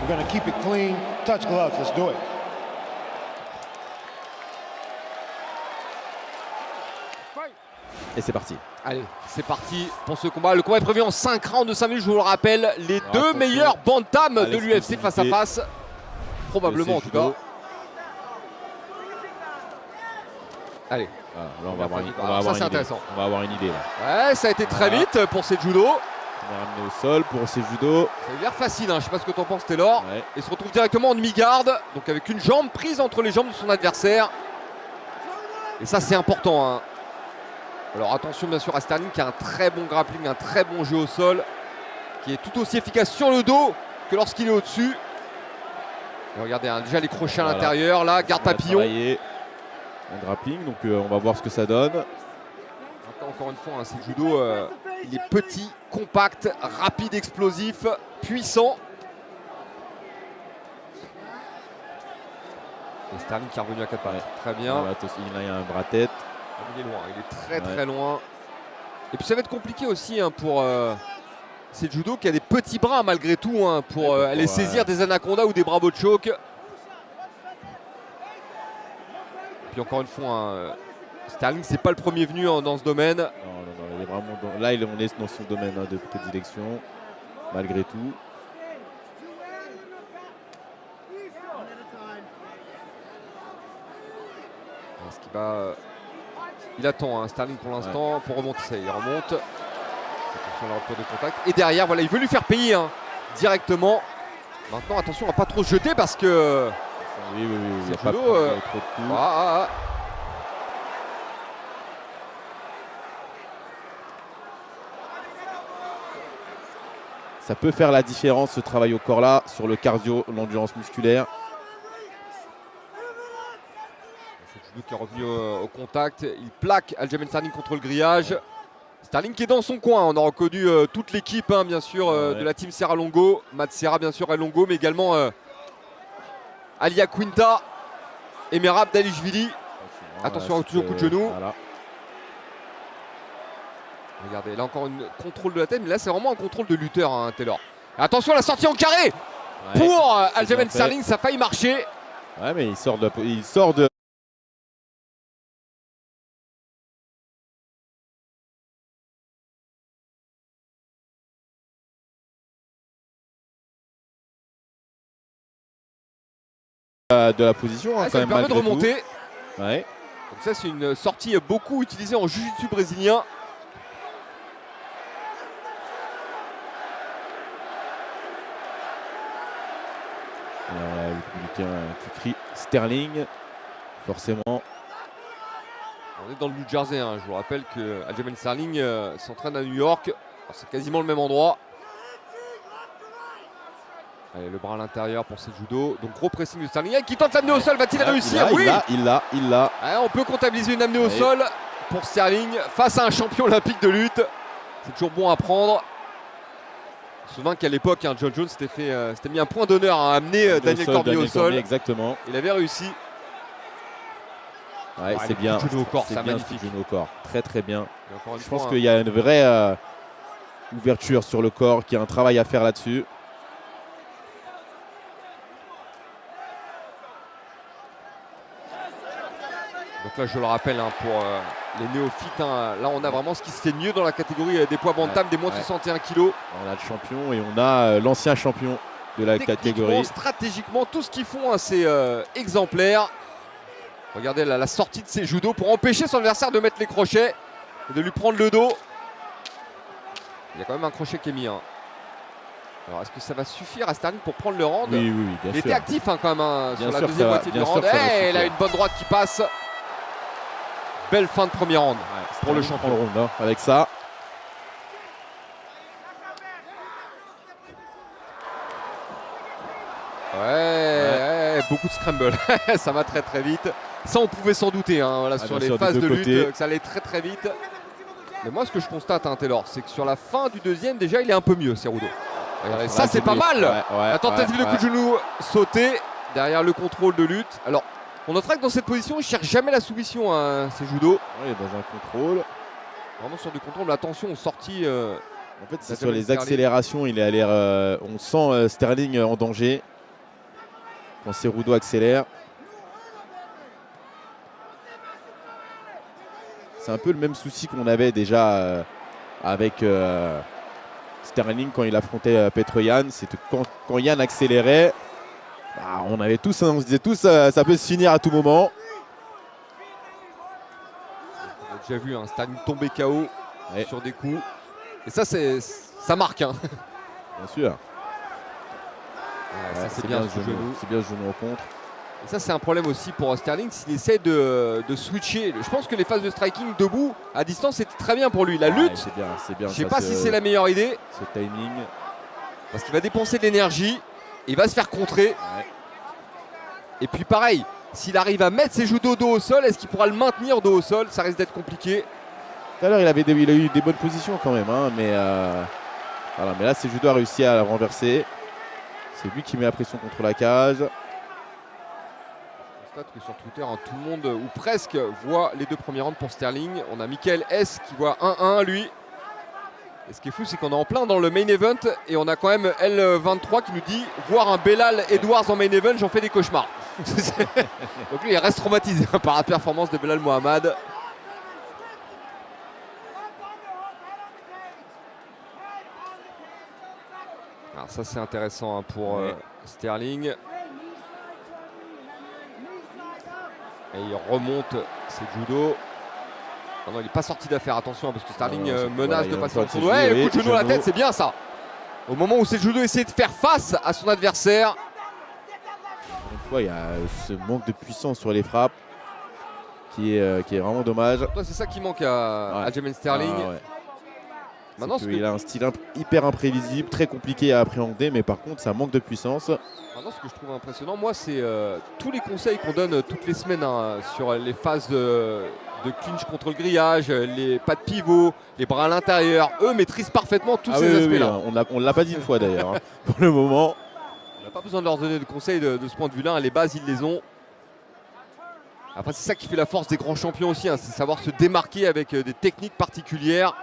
going to keep it clean. Touch gloves. Let's do it. Et c'est parti. Allez, c'est parti pour ce combat. Le combat est prévu en 5 rounds de 5 minutes, je vous le rappelle. Les deux meilleurs bantams de l'UFC face à face. Probablement en tout cas. Allez. Ah, là, on va avoir une idée. Là. Ouais, ça a été très vite pour ces judo. On est ramené au sol pour ces judo. Ça a l'air facile, hein. Je sais pas ce que tu en penses Taylor. Ouais. Il se retrouve directement en demi-garde. Donc avec une jambe prise entre les jambes de son adversaire. Et ça c'est important. Hein. Alors attention bien sûr à Sterling qui a un très bon grappling, un très bon jeu au sol. Qui est tout aussi efficace sur le dos que lorsqu'il est au-dessus. Regardez hein, déjà les crochets à l'intérieur. Là, garde papillon. Un grappling, donc on va voir ce que ça donne. Encore une fois, hein, c'est judo. Il est petit, compact, rapide, explosif, puissant. Et Sterling qui est revenu à 4 pattes. Très bien. Il a un bras tête. Il est loin, il est très loin. Et puis ça va être compliqué aussi hein, pour ces judo qui a des petits bras malgré tout hein, pour aller saisir des anacondas ou des bravo choke. Puis encore une fois, hein, Sterling c'est pas le premier venu hein, dans ce domaine. Non, il est vraiment là on est dans son domaine hein, de prédilection, malgré tout. Est-ce qu'il va... Il attend hein, Sterling pour l'instant pour remonter. Ça, il remonte. Attention à la rupture de contact. Et derrière, voilà, il veut lui faire payer hein, directement. Maintenant, attention, on va pas trop se jeter parce que. Oui. Il n'y a pas trop de coups. Ça peut faire la différence ce travail au corps là sur le cardio, l'endurance musculaire. Judo qui est revenu au contact, il plaque Aljamain Sterling contre le grillage. Sterling qui est dans son coin, on a reconnu toute l'équipe hein, bien sûr de la team Serra Longo, Matt Serra bien sûr à Longo, mais également Alia Quinta et Merab Dalishvili. Attention à toujours coup de genou. Voilà. Regardez, là encore un contrôle de la tête, mais là c'est vraiment un contrôle de lutteur hein, Taylor. Et attention à la sortie en carré pour Aljamain Sterling, ça a failli marcher. Ouais mais il sort de la position hein, ça lui permet de remonter. Ouais. Donc ça c'est une sortie beaucoup utilisée en jiu-jitsu brésilien. Alors, le public qui crie Sterling, forcément. On est dans le New Jersey, hein. Je vous rappelle que Aljamain Sterling s'entraîne à New York. C'est quasiment le même endroit. Allez, le bras à l'intérieur pour ses judo. Donc gros pressing de Sterling qui tente l'amener au sol. Va-t-il réussir? Oui. Il l'a. Ouais, on peut comptabiliser une amenée au sol pour Sterling face à un champion olympique de lutte. C'est toujours bon à prendre. Je me souviens qu'à l'époque, hein, John Jones s'était mis un point d'honneur à amener Daniel Cormier au sol. Exactement. Il avait réussi. Ouais, c'est bien. Genou au corps, c'est magnifique. Genou au corps. Très bien. Je pense qu'il qu'il y a une vraie ouverture sur le corps, qu'il y a un travail à faire là-dessus. Donc là, je le rappelle, hein, pour les néophytes, hein, là on a vraiment ce qui se fait mieux dans la catégorie des poids bantam, des moins de 61 kg. On a le champion et on a l'ancien champion de la catégorie. Stratégiquement, tout ce qu'ils font, hein, c'est exemplaire. Regardez là, la sortie de ses judo pour empêcher son adversaire de mettre les crochets et de lui prendre le dos. Il y a quand même un crochet qui est mis. Hein. Alors est-ce que ça va suffire à Sterling pour prendre le round? Oui, bien sûr. Il était actif hein, quand même hein, sur la deuxième moitié du round. Et là, une bonne droite qui passe. Belle fin de premier round pour le champion. Hein, avec ça. Ouais, beaucoup de scramble. Ça va très vite. Ça, on pouvait s'en douter hein, voilà, sur les phases de lutte, que ça allait très vite. Mais moi, ce que je constate, hein, Taylor, c'est que sur la fin du deuxième, déjà, il est un peu mieux, Cerudo. Regardez, ça, c'est pas mal. La tentative de coup de genou sauté derrière le contrôle de lutte. Alors, on notera que dans cette position, il ne cherche jamais la soumission, hein, ces judo. Il est dans un contrôle. Vraiment sur du contrôle, attention aux sorties. En fait, c'est sur les accélérations, il est à l'air. On sent Sterling en danger. quand Cejudo accélère. C'est un peu le même souci qu'on avait déjà avec Sterling quand il affrontait Petroyan. C'est que quand Yann accélérait, bah, on se disait tous ça peut se finir à tout moment. On a déjà vu un Sterling tomber KO sur des coups. Et ça marque. Hein. Bien sûr. Ça, c'est bien ce genou. C'est bien ce genou en contre. Et ça, c'est un problème aussi pour Sterling s'il essaie de switcher. Je pense que les phases de striking debout, à distance, c'était très bien pour lui. La lutte, c'est bien. Je ne sais pas si c'est la meilleure idée. Ce timing. Parce qu'il va dépenser de l'énergie. Il va se faire contrer. Ouais. Et puis pareil, s'il arrive à mettre ses judo dos au sol, est-ce qu'il pourra le maintenir dos au sol? Ça risque d'être compliqué. Tout à l'heure, il a eu des bonnes positions quand même. Hein, mais là, Cejudo a réussi à la renverser. C'est lui qui met la pression contre la cage. Je constate que sur Twitter, tout le monde, ou presque, voit les deux premiers rounds pour Sterling. On a Michael S qui voit 1-1 lui. Et ce qui est fou, c'est qu'on est en plein dans le main event. Et on a quand même L23 qui nous dit voir un Belal Edwards en main event, j'en fais des cauchemars. Donc lui, il reste traumatisé par la performance de Belal Mohamed. Alors ça, c'est intéressant pour Sterling. Et il remonte ses judo. Ah non, il n'est pas sorti d'affaire, attention, parce que Sterling menace de passer en dessous. Ouais, le coup de genou à la tête, c'est bien ça. Au moment où Cejudo essaie de faire face à son adversaire. Une fois, il y a ce manque de puissance sur les frappes qui est vraiment dommage. C'est ça qui manque à Jermaine Sterling. Maintenant, il a un style hyper imprévisible, très compliqué à appréhender, mais par contre, ça manque de puissance. Maintenant, ce que je trouve impressionnant, moi, c'est tous les conseils qu'on donne toutes les semaines sur les phases de clinch contre le grillage, les pas de pivot, les bras à l'intérieur. Eux maîtrisent parfaitement tous ces aspects-là. On ne l'a pas dit une fois d'ailleurs, hein, pour le moment. On n'a pas besoin de leur donner de conseils de ce point de vue-là. Les bases, ils les ont. Après, c'est ça qui fait la force des grands champions aussi, c'est savoir se démarquer avec des techniques particulières.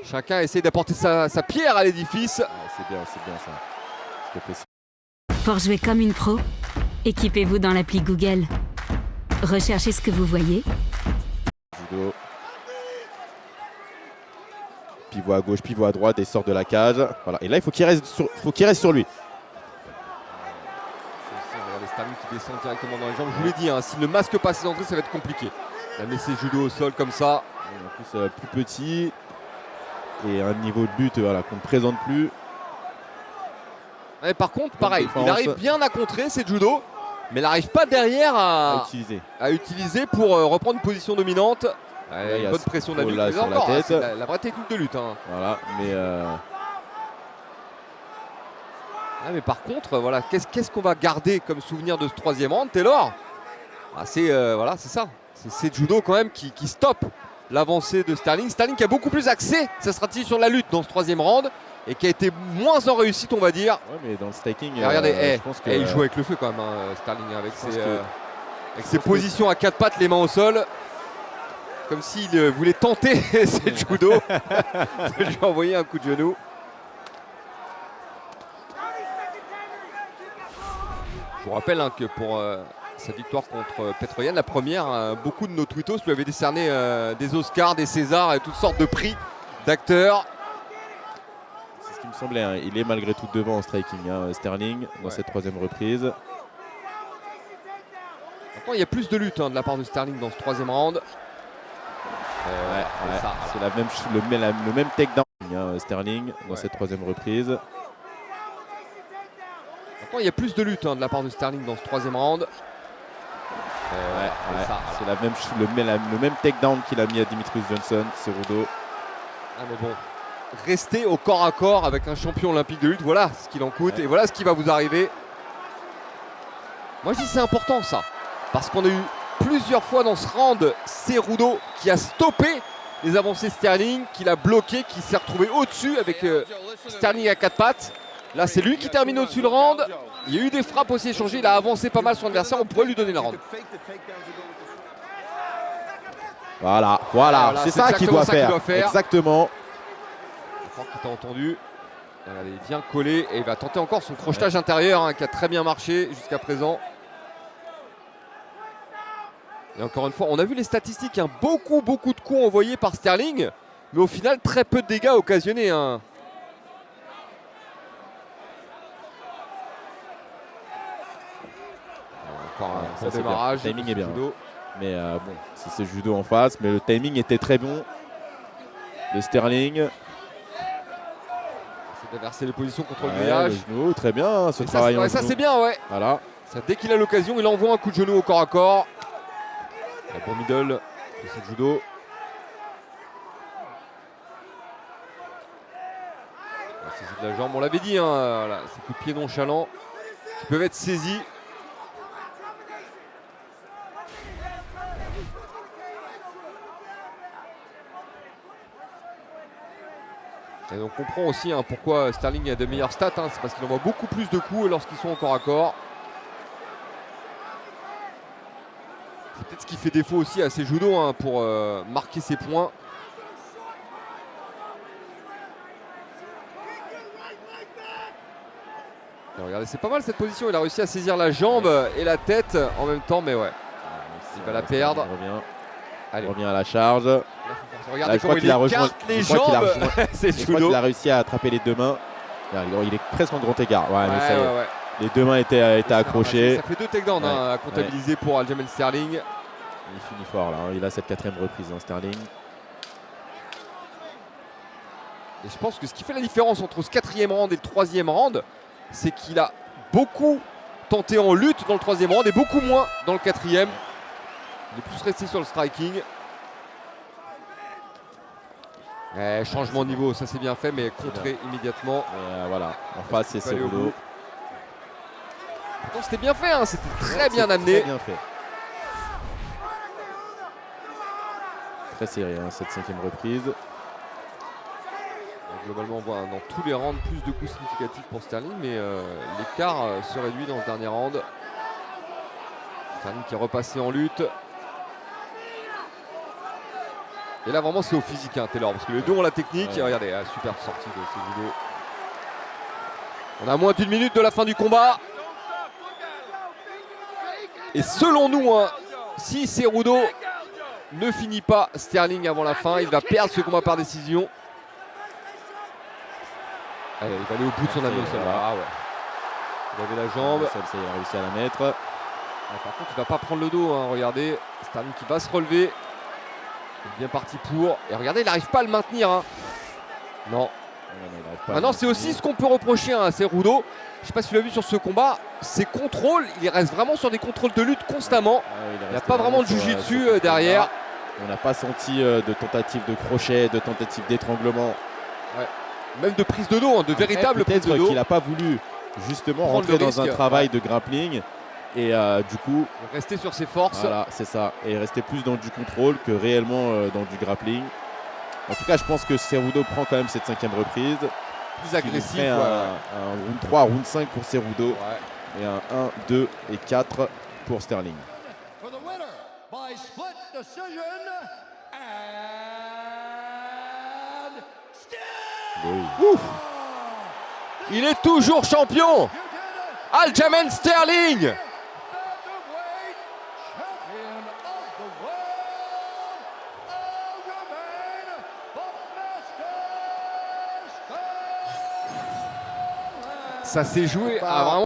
Chacun essaie d'apporter sa pierre à l'édifice. C'est bien ça. Pour jouer comme une pro, équipez-vous dans l'appli Google. Recherchez ce que vous voyez. Judo. Pivot à gauche, pivot à droite et sort de la cage. Voilà. Et là, il faut qu'il reste sur lui. Regardez Sterling qui descend directement dans les jambes. Je vous l'ai dit, s'il ne masque pas ses entrées, ça va être compliqué. Il a mis ses judo au sol comme ça. En plus, plus petit. Et un niveau de but qu'on ne présente plus. Et par contre, pareil, il arrive bien à contrer ses judo, mais il n'arrive pas derrière à utiliser pour reprendre une position dominante. Une bonne pression de la tête. C'est la vraie technique de lutte. Voilà, mais par contre, voilà, qu'est-ce qu'on va garder comme souvenir de ce troisième round, Taylor? C'est ça. C'est judo quand même qui stoppe l'avancée de Sterling. Sterling qui a beaucoup plus axé sa stratégie sur la lutte dans ce troisième round et qui a été moins en réussite, on va dire. Ouais, mais dans le striking, regardez, je pense que il joue avec le feu quand même, Sterling, avec ses positions à quatre pattes, les mains au sol, comme s'il voulait tenter ses judo de lui envoyer un coup de genou. Je vous rappelle que pour sa victoire contre Petroyan, la première, beaucoup de nos tweetos lui avaient décerné des Oscars, des Césars et toutes sortes de prix d'acteurs. C'est ce qui me semblait, il est malgré tout devant en striking, Sterling, dans cette troisième reprise. Maintenant, il y a plus de lutte de la part de Sterling dans ce troisième round. C'est le même takedown, Sterling, dans cette troisième reprise. Maintenant, il y a plus de lutte de la part de Sterling dans ce troisième round. C'est le même takedown qu'il a mis à Dimitrius Johnson, Cejudo. Mais bon, rester au corps à corps avec un champion olympique de lutte, voilà ce qu'il en coûte et voilà ce qui va vous arriver. Moi je dis c'est important ça, parce qu'on a eu plusieurs fois dans ce round Cejudo qui a stoppé les avancées Sterling, qui l'a bloqué, qui s'est retrouvé au-dessus avec Sterling à quatre pattes. Là c'est lui qui termine au-dessus le round. Il y a eu des frappes aussi échangées, il a avancé pas mal son adversaire, on pourrait lui donner le round. Voilà, c'est ça qu'il doit faire. Exactement. Je crois que tu as entendu. Regardez, il vient coller et il va tenter encore son crochetage intérieur hein, qui a très bien marché jusqu'à présent. Et encore une fois, on a vu les statistiques, hein, beaucoup de coups envoyés par Sterling, mais au final très peu de dégâts occasionnés. Hein. Encore un bon démarrage. Le timing est bien. Judo. Mais bon, c'est ce judo en face, mais le timing était très bon de Sterling. C'est d'inverser les positions contre le grillage. Le genou, très bien ce travail en ça genou. c'est bien, ouais. Voilà. Ça, dès qu'il a l'occasion, il envoie un coup de genou au corps à corps. Un bon middle de ce judo. La saisie de la jambe, on l'avait dit, hein, voilà, ces coups de pied nonchalants qui peuvent être saisis. Et donc on comprend aussi hein, pourquoi Sterling a de meilleures stats, hein, c'est parce qu'il envoie beaucoup plus de coups lorsqu'ils sont au corps à corps. C'est peut-être ce qui fait défaut aussi à ces judo hein, pour marquer ses points. Et regardez, c'est pas mal cette position, il a réussi à saisir la jambe et la tête en même temps, mais ouais, il va la perdre. Il revient à la charge. Regardez comment il écarte les jambes. C'est je crois qu'il a réussi à attraper les deux mains. Il est presque en grand écart. Ouais, mais ça y est. Les deux mains étaient accrochées. Ça fait 2 takedowns à comptabiliser pour Aljamain Sterling. Il finit fort là. Il a cette 4e reprise, hein, Sterling. Et je pense que ce qui fait la différence entre ce 4e round et le 3e round, c'est qu'il a beaucoup tenté en lutte dans le 3e round et beaucoup moins dans le 4e. Il est plus resté sur le striking. Changement de niveau, ça c'est bien fait, mais contré immédiatement. Et voilà, en face c'est Cerudo. C'était bien fait, hein, c'était très bien amené. Très bien fait. Très serré, hein, cette 5e reprise. Globalement, on voit dans tous les rounds plus de coups significatifs pour Sterling, mais l'écart se réduit dans ce dernier round. Sterling qui est repassé en lutte. Et là vraiment c'est au physique hein, Taylor, parce que les deux ont la technique. Et regardez, super sortie de ces judo. On a moins d'1 minute de la fin du combat. Et selon nous, hein, si Cerudo ne finit pas Sterling avant la fin, il va perdre ce combat par décision. Allez, il va aller au bout de son avion seul. Ah ouais. Il avait la jambe. Ça, il a réussi à la mettre. Par contre, il ne va pas prendre le dos. Hein. Regardez, Sterling qui va se relever. Il est bien parti pour. Et regardez, il n'arrive pas à le maintenir. Hein. Non. Maintenant, c'est aussi ce qu'on peut reprocher à Cerudo. Je ne sais pas si tu l'as vu sur ce combat. Ses contrôles, il reste vraiment sur des contrôles de lutte constamment. Il n'y a pas vraiment de jujitsu derrière. On n'a pas senti de tentative de crochet, de tentative d'étranglement. Ouais. Même de prise de dos, hein, de véritable prise de dos. Peut-être qu'il n'a pas voulu justement rentrer dans un travail de grappling. Et du coup, rester sur ses forces. Voilà, c'est ça. Et rester plus dans du contrôle que réellement dans du grappling. En tout cas, je pense que Cerudo prend quand même cette 5e reprise. Plus agressif. Un round 3, round 5 pour Cerudo. Ouais. Et un 1, 2 et 4 pour Sterling. Ouf. Il est toujours champion. Aljamain Sterling. Ça s'est joué à vraiment